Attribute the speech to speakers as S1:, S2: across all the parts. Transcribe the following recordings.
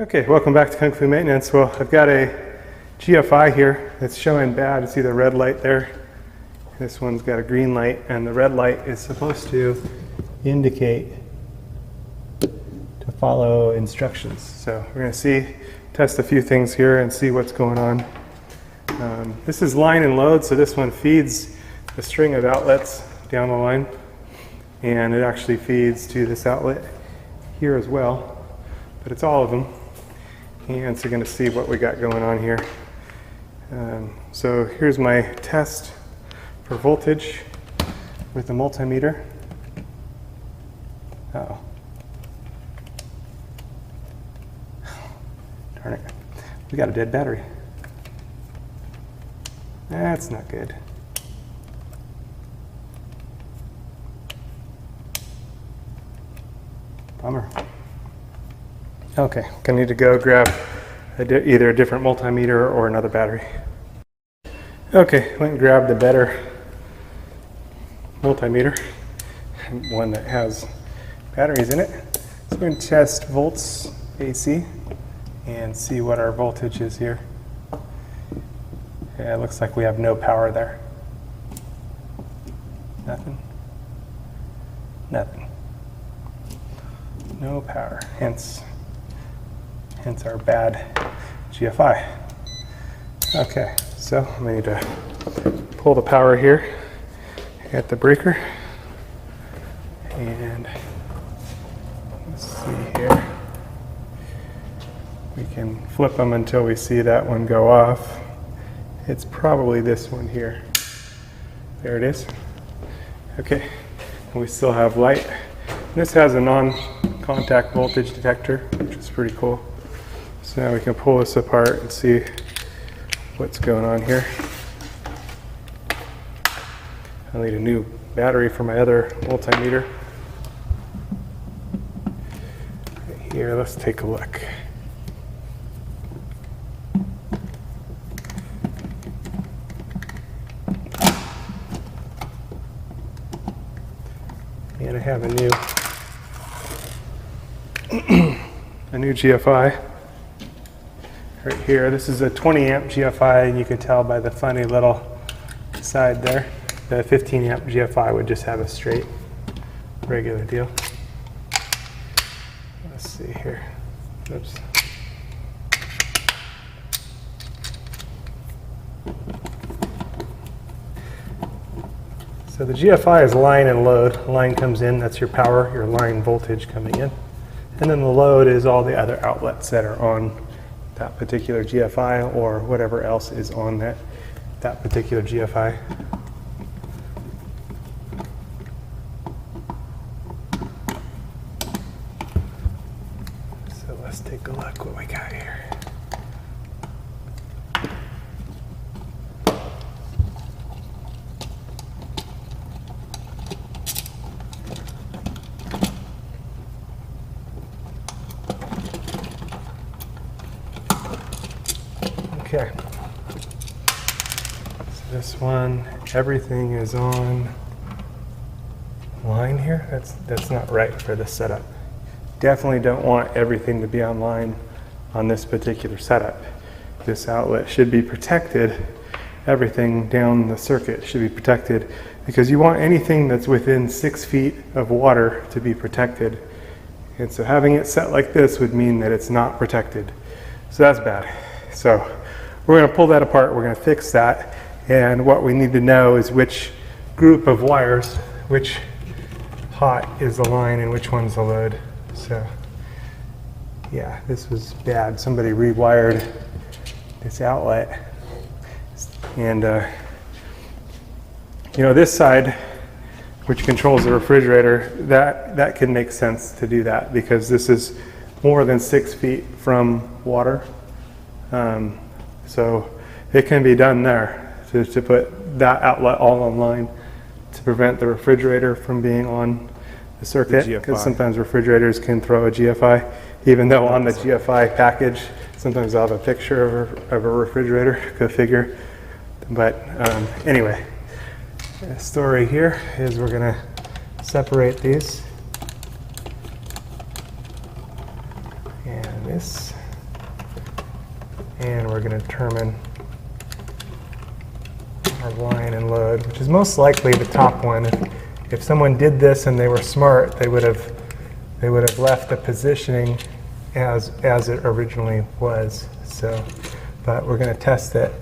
S1: Okay, welcome back to Kung Fu Maintenance. Well, I've got a GFI here that's showing bad. See the red light there? This one's got a green light, and the red light is supposed to indicate to follow instructions. So we're going to test a few things here and see what's going on. This is line and load, so this one feeds a string of outlets down the line, and it actually feeds to this outlet here as well, but it's all of them. And so we're going to see what we got going on here. So here's my test for voltage with the multimeter. Uh-oh. Darn it. We got a dead battery. That's not good. Bummer. Okay, gonna need to go grab either a different multimeter or another battery. Okay, went and grabbed the better multimeter, one that has batteries in it. So we're going to test volts AC and see what our voltage is here. Yeah, it looks like we have no power there. Nothing. Nothing. No power, hence our bad GFI. Okay, so I'm going to need to pull the power here at the breaker, and let's see here. We can flip them until we see that one go off. It's probably this one here. There it is. Okay, and we still have light. This has a non-contact voltage detector, which is pretty cool. So now we can pull this apart and see what's going on here. I'll need a new battery for my other multimeter. Right here, let's take a look. And I have a new GFI right here. This is a 20 amp GFI, and you can tell by the funny little side there. The 15 amp GFI would just have a straight regular deal. Let's see here. Oops. So the GFI is line and load. Line comes in, that's your power, your line voltage coming in. And then the load is all the other outlets that are on that particular GFI or whatever else is on that particular GFI. So let's take a look what we got here. Okay, so this one, everything is on line here. That's not right for this setup. Definitely don't want everything to be online on this particular setup. This outlet should be protected. Everything down the circuit should be protected, because you want anything that's within 6 feet of water to be protected. And so having it set like this would mean that it's not protected. So that's bad. So we're going to pull that apart, we're going to fix that, and what we need to know is which group of wires, which hot is the line and which one's the load. So yeah, this was bad. Somebody rewired this outlet, and you know, this side, which controls the refrigerator, that can make sense to do that, because this is more than 6 feet from water. So it can be done there to put that outlet all online to prevent the refrigerator from being on the circuit, because sometimes refrigerators can throw a GFI, even though on the GFI package sometimes they'll have a picture of a refrigerator, go figure. But anyway, the story here is we're going to separate these, and this and we're going to determine our line and load, which is most likely the top one. If someone did this and they were smart, they would have left the positioning as it originally was. So, but we're going to test it.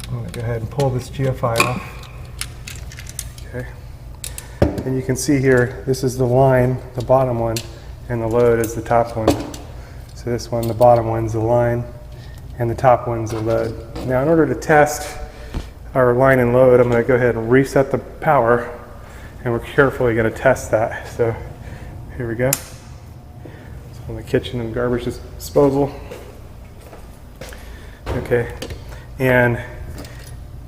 S1: I'm going to go ahead and pull this GFI off. Okay, and you can see here, this is the line, the bottom one, and the load is the top one. So this one, the bottom one's the line, and the top one's the load. Now, in order to test our line and load, I'm going to go ahead and reset the power, and we're carefully going to test that. So here we go. It's on the kitchen and garbage disposal. Okay, and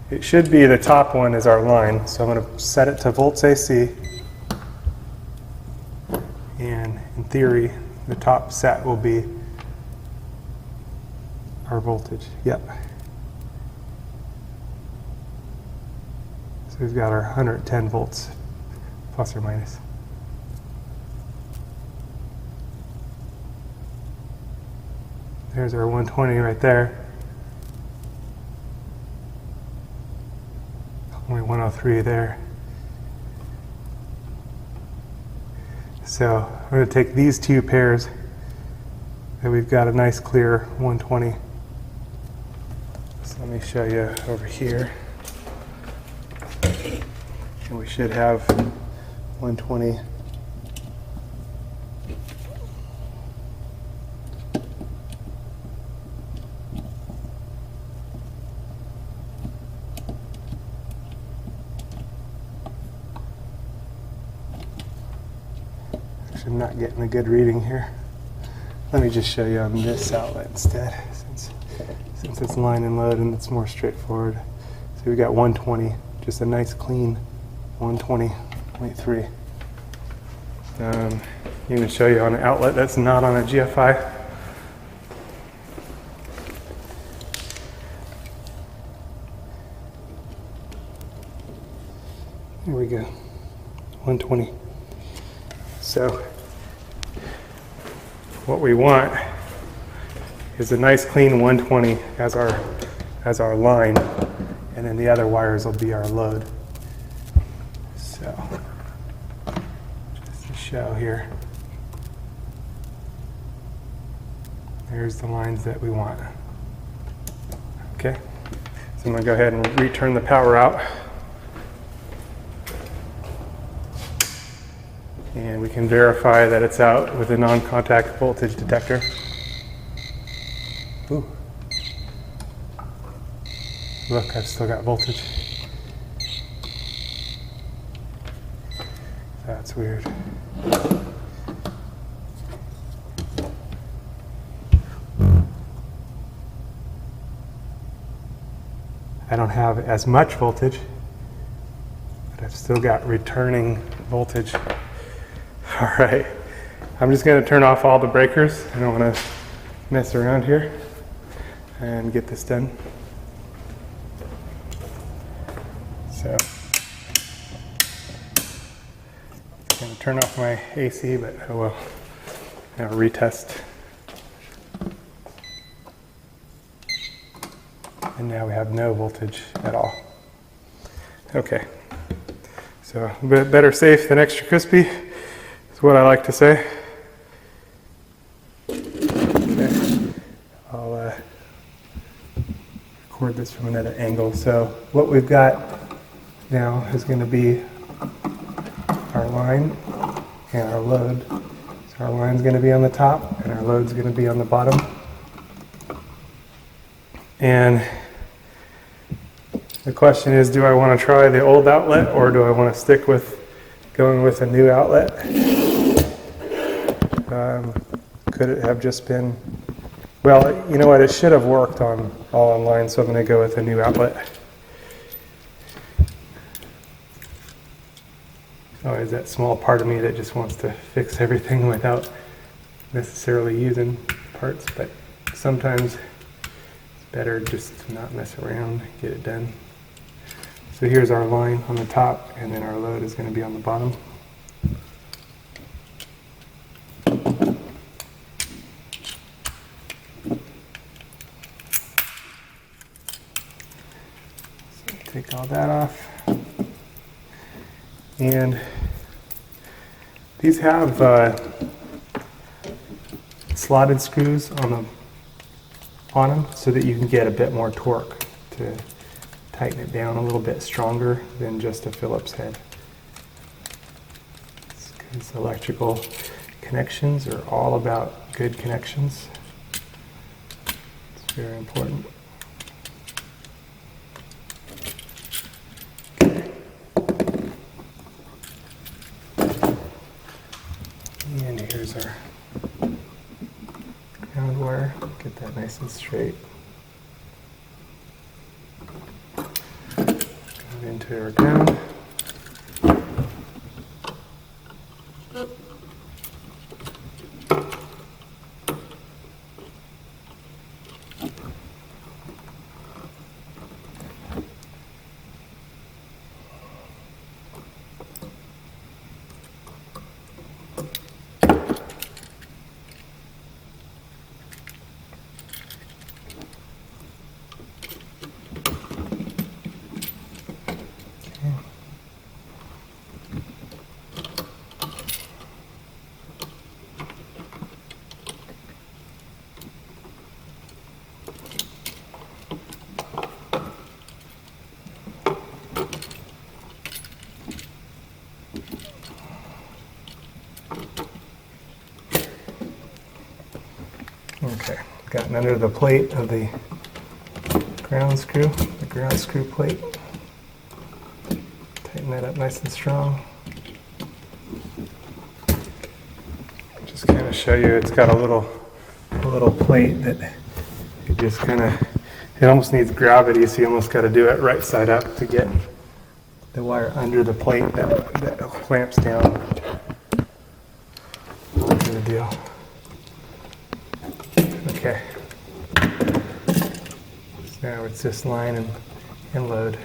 S1: it should be the top one is our line. So I'm going to set it to volts AC, and in theory, the top set will be our voltage. Yep. So we've got our 110 volts, plus or minus. There's our 120 right there. Only 103 there. So we're going to take these two pairs, and we've got a nice clear 120. So let me show you over here. And we should have 120. Actually, I'm not getting a good reading here. Let me just show you on this outlet instead, since it's line and load and it's more straightforward. So we got 120, just a nice clean 120.3. I'm going to show you on an outlet that's not on a GFI. Here we go, 120. So what we want is a nice clean 120 as our line, and then the other wires will be our load. So just to show here, there's the lines that we want. Okay, so I'm going to go ahead and return the power out, and we can verify that it's out with a non-contact voltage detector. Ooh. Look, I've still got voltage. That's weird. I don't have as much voltage, but I've still got returning voltage. All right, I'm just going to turn off all the breakers. I don't want to mess around here and get this done. So I'm going to turn off my AC, but oh well. Now retest. And now we have no voltage at all. Okay, so a bit better safe than extra crispy is what I like to say. Okay, I'll record this from another angle. So what we've got now is going to be our line and our load. So our line's going to be on the top and our load's going to be on the bottom. And the question is, do I want to try the old outlet or do I want to stick with going with a new outlet? Could it have just been, well, you know what, it should have worked all online, so I'm going to go with a new outlet. Always that small part of me that just wants to fix everything without necessarily using parts, but sometimes it's better just to not mess around, get it done. So here's our line on the top, and then our load is going to be on the bottom. Take all that off. And these have slotted screws on them so that you can get a bit more torque to tighten it down a little bit stronger than just a Phillips head. Because electrical connections are all about good connections. It's very important. And here's our ground wire. Get that nice and straight. Go into our ground. Okay, gotten under the plate of the ground screw plate. Tighten that up nice and strong. Just kind of show you, it's got a little plate that you just kind of, it almost needs gravity, so you almost got to do it right side up to get the wire under the plate that clamps down. That's the deal. Okay, so now it's just line and load.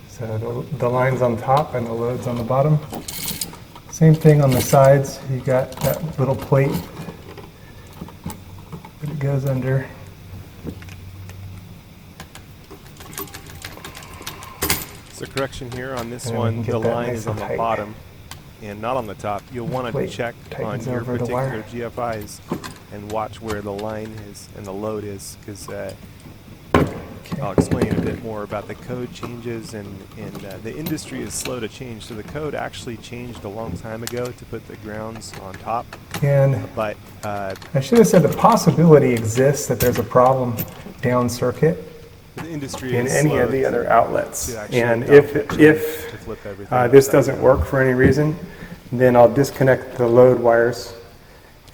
S1: So the line's on top and the load's on the bottom. Same thing on the sides. You got that little plate that it goes under.
S2: So correction here on this one, the line is on the bottom and not on the top. You'll want to check on your particular GFIs and watch where the line is and the load is, because I'll explain a bit more about the code changes, and the industry is slow to change. So the code actually changed a long time ago to put the grounds on top.
S1: But I should have said the possibility exists that there's a problem down circuit
S2: the industry
S1: in
S2: is
S1: any
S2: slow
S1: of the other outlets. And
S2: if
S1: this doesn't work for any reason, then I'll disconnect the load wires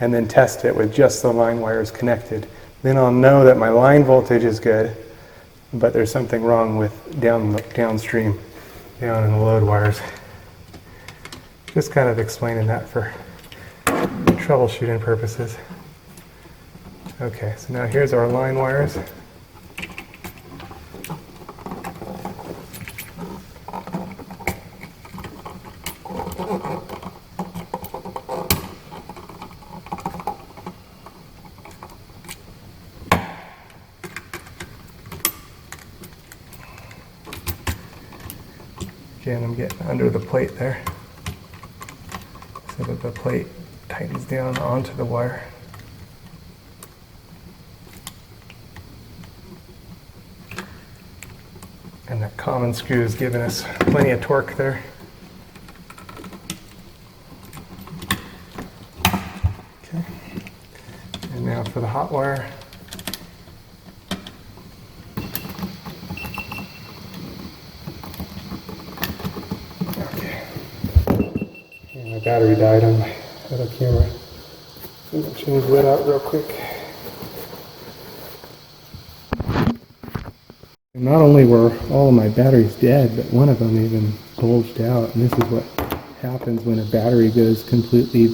S1: and then test it with just the line wires connected. Then I'll know that my line voltage is good, but there's something wrong with downstream, down in the load wires. Just kind of explaining that for troubleshooting purposes. Okay, so now here's our line wires. Again, I'm getting under the plate there so that the plate tightens down onto the wire. And that common screw is giving us plenty of torque there. Okay. And now for the hot wire. My battery died on my other camera. I'm going to change that out real quick. And not only were all of my batteries dead, but one of them even bulged out. And this is what happens when a battery goes completely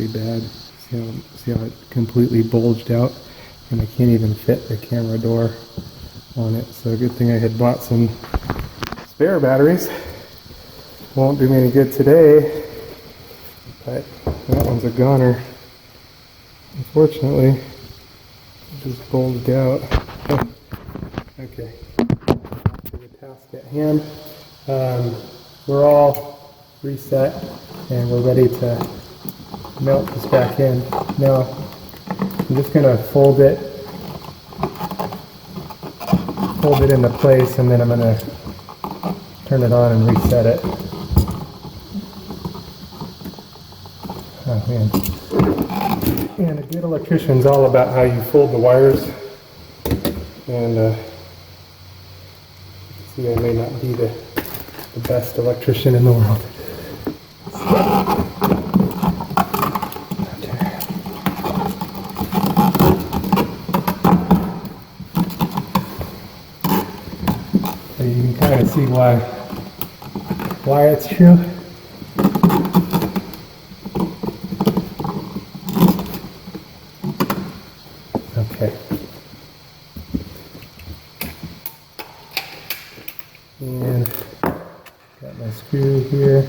S1: bad. See how it completely bulged out? And I can't even fit the camera door on it. So good thing I had bought some spare batteries. Won't do me any good today, but that one's a goner. Unfortunately, it just bulged out. Okay. task at hand. We're all reset and we're ready to melt this back in. Now I'm just going to fold it into place, and then I'm going to turn it on and reset it. Oh man. And a good electrician's all about how you fold the wires. And see, I may not be the best electrician in the world. So you can kind of see why it's true. Okay. And got my screw here.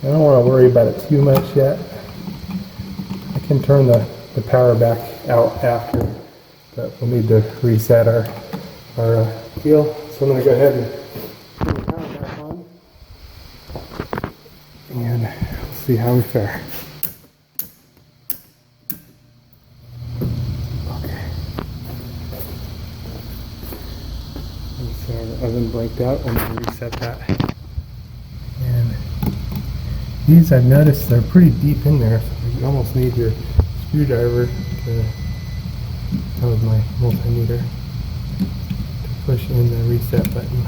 S1: I don't want to worry about it too much yet. I can turn the power back out after, but we'll need to reset our deal. So I'm going to go ahead and turn the power back on, and we'll see how we fare. Okay. And so the oven blanked out. I'm going to reset that. And these, I've noticed, they're pretty deep in there, so you almost need your screwdriver to, that was my multimeter, to push in the reset button.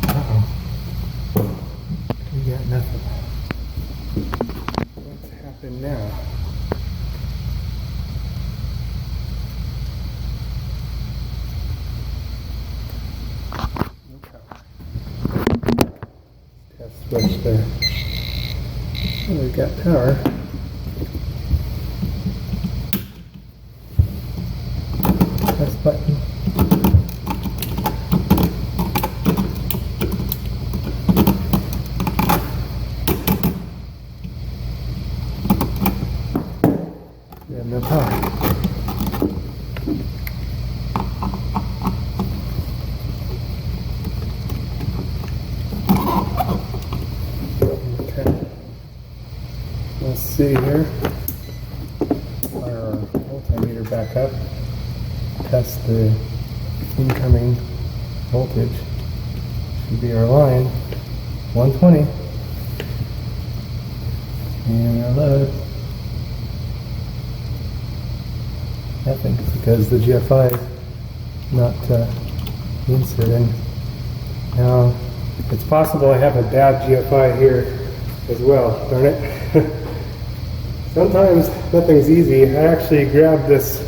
S1: Uh-oh. We got nothing. What's happened now? Switch there. And we've got power. Press button. We have no power. Let's see here. Our multimeter back up. Test the incoming voltage. Should be our line 120. And our load. Nothing, because the GFI is not inserting. Now, it's possible I have a bad GFI here as well, darn it. Sometimes nothing's easy. I actually grabbed this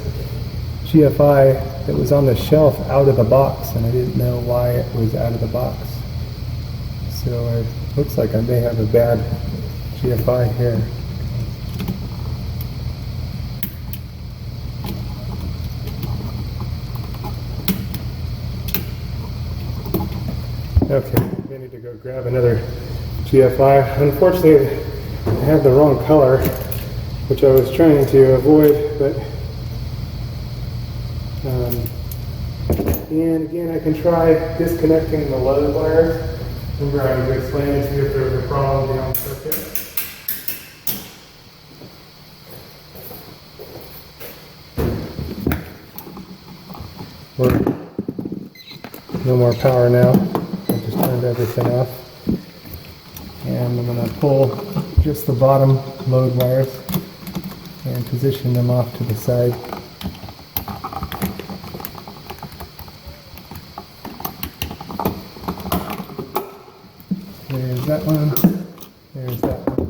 S1: GFI that was on the shelf out of the box, and I didn't know why it was out of the box. So it looks like I may have a bad GFI here. Okay, I need to go grab another GFI. Unfortunately, I have the wrong color, which I was trying to avoid, but and again, I can try disconnecting the load wires. Remember, I was explaining to you if there was a problem beyond the circuit. We're no more power now. I just turned everything off. And I'm going to pull just the bottom load wires and position them off to the side. There's that one. There's that one.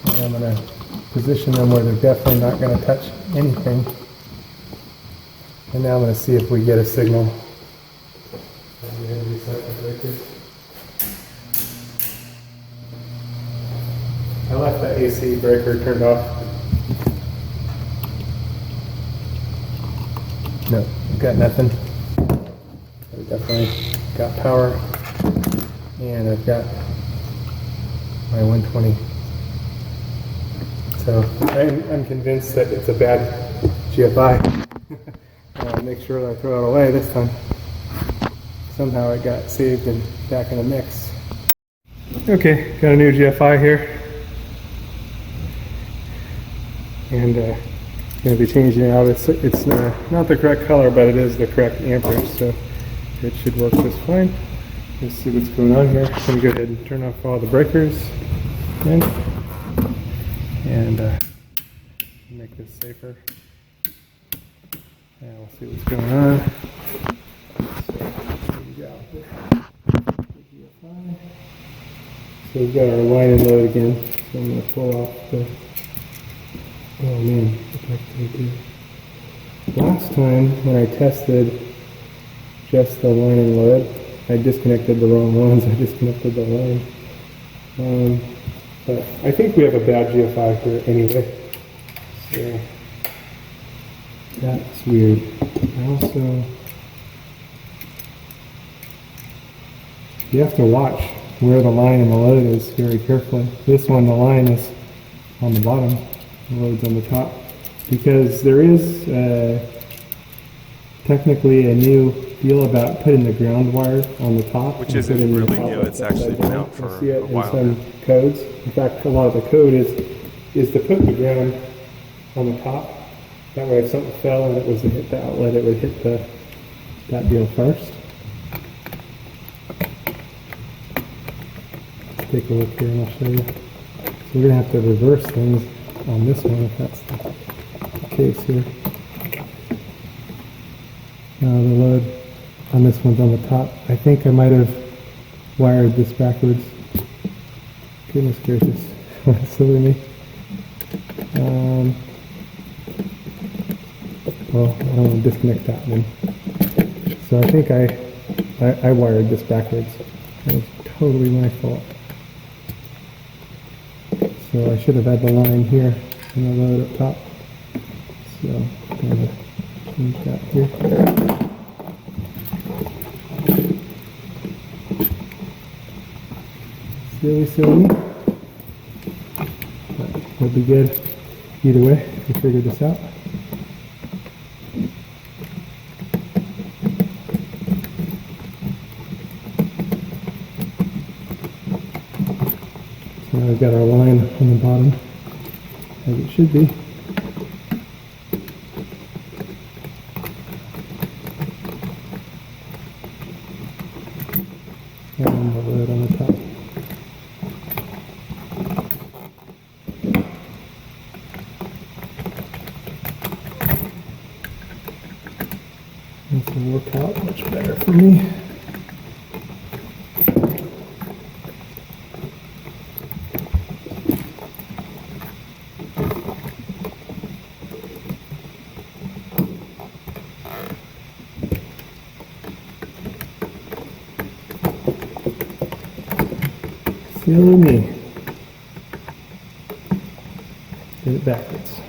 S1: And I'm going to position them where they're definitely not going to touch anything. And now I'm going to see if we get a signal. I left the AC breaker turned off. No, got nothing. We definitely got power. and I've got my 120. So I'm convinced that it's a bad GFI. I'll make sure that I throw it away this time. Somehow it got saved and back in the mix. Okay, got a new GFI here. And going to be changing it out. It's not the correct color, but it is the correct amperage, so it should work just fine. Let's see what's going on here. I'm going to go ahead and turn off all the breakers again, and make this safer. And we'll see what's going on. So we've got our line and load again. So I'm going to pull off the. Oh man, what did I do? Last time when I tested just the line and load, I disconnected the wrong ones. I disconnected the line. But I think we have a bad GFI here anyway. So that's weird. I also, you have to watch where the line and the load is very carefully. This one, the line is on the bottom. The load's on the top, because there is technically a new deal about putting the ground wire on the top,
S2: which isn't really new. It's actually been out for a while.
S1: In some codes. In fact, a lot of the code is to put the ground on the top. That way, if something fell and it was to hit the outlet, it would hit that deal first. Let's take a look here and I'll show you. So we're going to have to reverse things on this one if that's the case here. The load on this one's on the top. I think I might have wired this backwards. Goodness gracious, that's silly me. Well, I don't want to disconnect that one. So I think I wired this backwards. That was totally my fault. So I should have had the line here and the load up top. So I'm going to change that here. Silly. But it'll be good either way if we figure this out. So now we've got our line on the bottom, as it should be. And the load on the top. This will work out much better for me. Silly me. Did it backwards.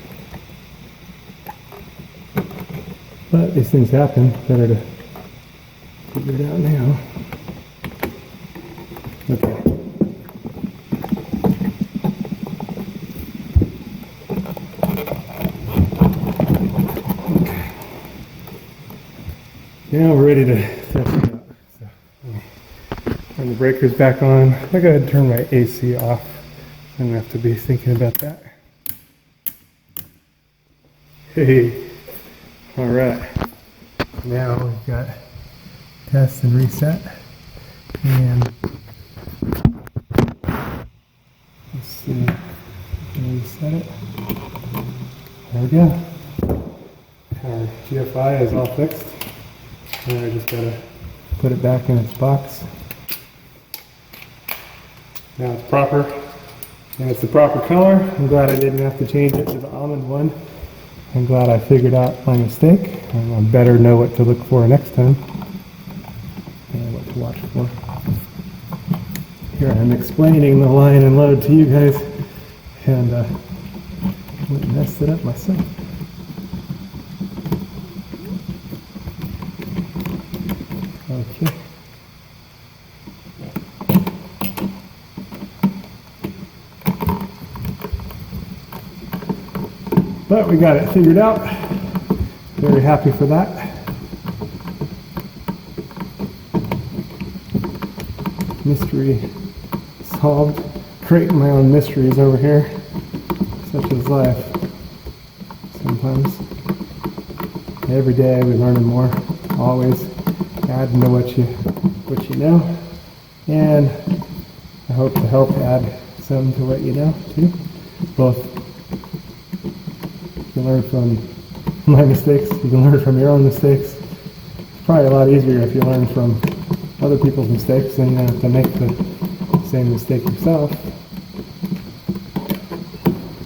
S1: But these things happen. Better to figure it out now. Okay. Now we're ready to test it out. So, turn the breakers back on. I'll go ahead and turn my AC off. I don't have to be thinking about that. Hey. All right. Now we've got test and reset. And let's see. Reset it. There we go. Our GFI is all fixed. And I just gotta put it back in its box. Now it's proper, and it's the proper color. I'm glad I didn't have to change it to the almond one. I'm glad I figured out my mistake. I better know what to look for next time and what to watch for. Here I'm explaining the line and load to you guys, and messed it up myself. Okay. But we got it figured out. Very happy for that. Mystery solved. Creating my own mysteries over here. Such is life. Sometimes. Every day we're learning more. Always adding to what you know. And I hope to help add some to what you know too. Both you can learn from my mistakes, you can learn from your own mistakes. It's probably a lot easier if you learn from other people's mistakes than you have to make the same mistake yourself.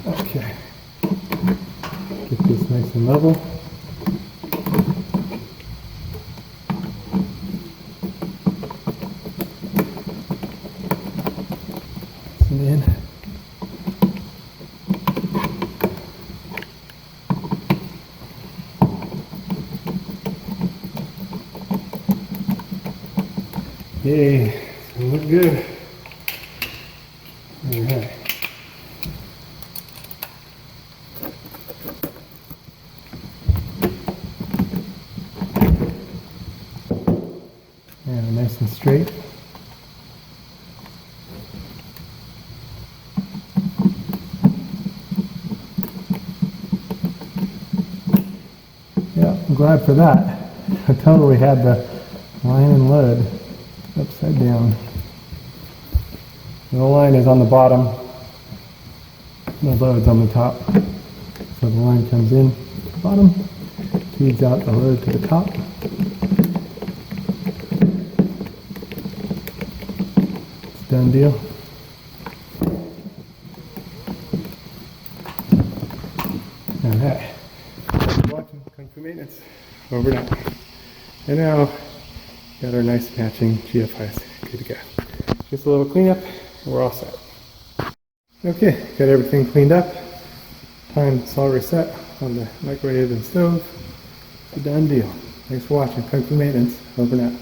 S1: Okay. Get this nice and level. In. Yay, it's gonna look good. All right. And nice and straight. Yeah, I'm glad for that. I totally had the line and load upside down. And the line is on the bottom, the load's on the top. So the line comes in to the bottom, feeds out the load to the top. It's a done deal. Alright. Watching Kung Fu Maintenance. Over now. And now, got our nice matching GFIs. Good to go. Just a little cleanup, and we're all set. Okay, got everything cleaned up. Time's all reset on the microwave and stove. It's a done deal. Thanks for watching Kung Fu Maintenance. Over now.